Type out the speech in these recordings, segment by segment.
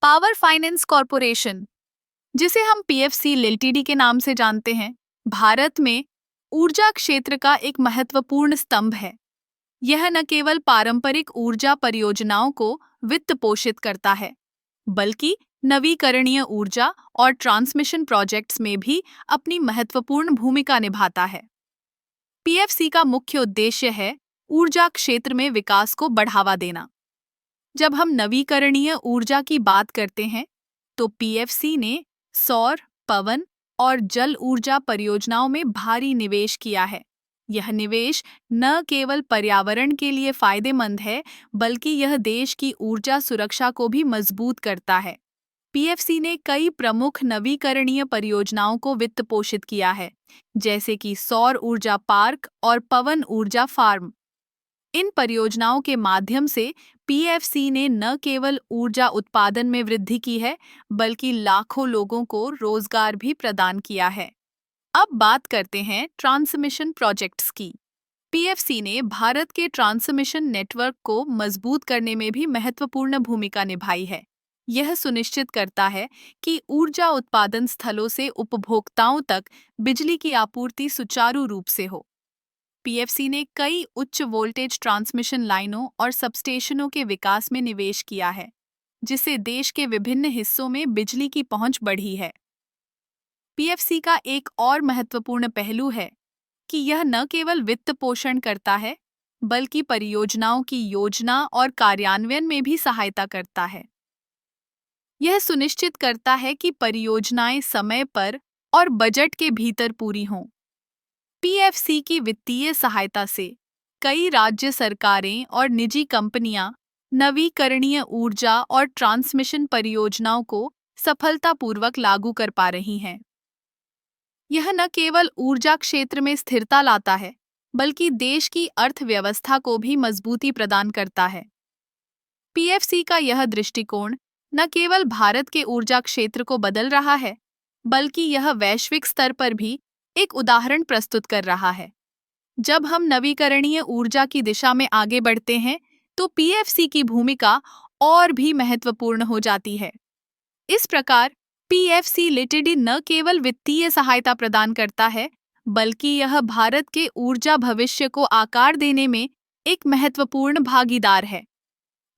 Power finance corporation, जिसे हम PFC limited के नाम से जानते हैं, भारत में ऊर्जा क्षेत्र का एक महत्वपूर्ण स्तंभ है। यह न केवल पारंपरिक ऊर्जा परियोजनाओं को वित्त पोषित करता है, बल्कि नवीकरणीय ऊर्जा और ट्रांसमिशन प्रोजेक्ट्स में भी अपनी महत्वपूर्ण भूमिका निभाता है। पीएफसी का मुख्य उद्देश्य है ऊर्जा क्षेत्र में विकास को बढ़ावा देना। जब हम नवीकरणीय ऊर्जा की बात करते हैं, तो पीएफसी ने सौर, पवन और जल ऊर्जा परियोजनाओं में भारी निवेश किया है। यह निवेश न केवल पर्यावरण के लिए फायदेमंद है, बल्कि यह देश की ऊर्जा सुरक्षा को भी मजबूत करता है। पीएफसी ने कई प्रमुख नवीकरणीय परियोजनाओं को वित्त पोषित किया है, जैसे कि सौर ऊर्जा पार्क और पवन ऊर्जा फार्म। इन परियोजनाओं के माध्यम से पीएफसी ने न केवल ऊर्जा उत्पादन में वृद्धि की है, बल्कि लाखों लोगों को रोजगार भी प्रदान किया है। अब बात करते हैं ट्रांसमिशन प्रोजेक्ट्स की। पीएफसी ने भारत के ट्रांसमिशन नेटवर्क को मजबूत करने में भी महत्वपूर्ण भूमिका निभाई है। यह सुनिश्चित करता है कि ऊर्जा उत्पादन स्थलों से उपभोक्ताओं तक बिजली की आपूर्ति सुचारू रूप से हो। पीएफसी ने कई उच्च वोल्टेज ट्रांसमिशन लाइनों और सबस्टेशनों के विकास में निवेश किया है, जिससे देश के विभिन्न हिस्सों में बिजली की पहुंच बढ़ी है। पीएफसी का एक और महत्वपूर्ण पहलू है कि यह न केवल वित्त पोषण करता है, बल्कि परियोजनाओं की योजना और कार्यान्वयन में भी सहायता करता है। यह सुनिश्चित करता है कि परियोजनाएं समय पर और बजट के भीतर पूरी हों। पीएफसी की वित्तीय सहायता से कई राज्य सरकारें और निजी कंपनियां नवीकरणीय ऊर्जा और ट्रांसमिशन परियोजनाओं को सफलतापूर्वक लागू कर पा रही हैं। यह न केवल ऊर्जा क्षेत्र में स्थिरता लाता है, बल्कि देश की अर्थव्यवस्था को भी मजबूती प्रदान करता है। पीएफसी का यह दृष्टिकोण न केवल भारत के ऊर्जा क्षेत्र को बदल रहा है, बल्कि यह वैश्विक स्तर पर भी एक उदाहरण प्रस्तुत कर रहा है। जब हम नवीकरणीय ऊर्जा की दिशा में आगे बढ़ते हैं, तो पीएफसी की भूमिका और भी महत्वपूर्ण हो जाती है। इस प्रकार पीएफसी लिमिटेड न केवल वित्तीय सहायता प्रदान करता है, बल्कि यह भारत के ऊर्जा भविष्य को आकार देने में एक महत्वपूर्ण भागीदार है।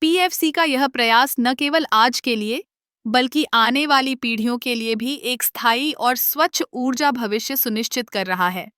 पीएफसी का यह प्रयास न केवल आज के लिए, बल्कि आने वाली पीढ़ियों के लिए भी एक स्थायी और स्वच्छ ऊर्जा भविष्य सुनिश्चित कर रहा है।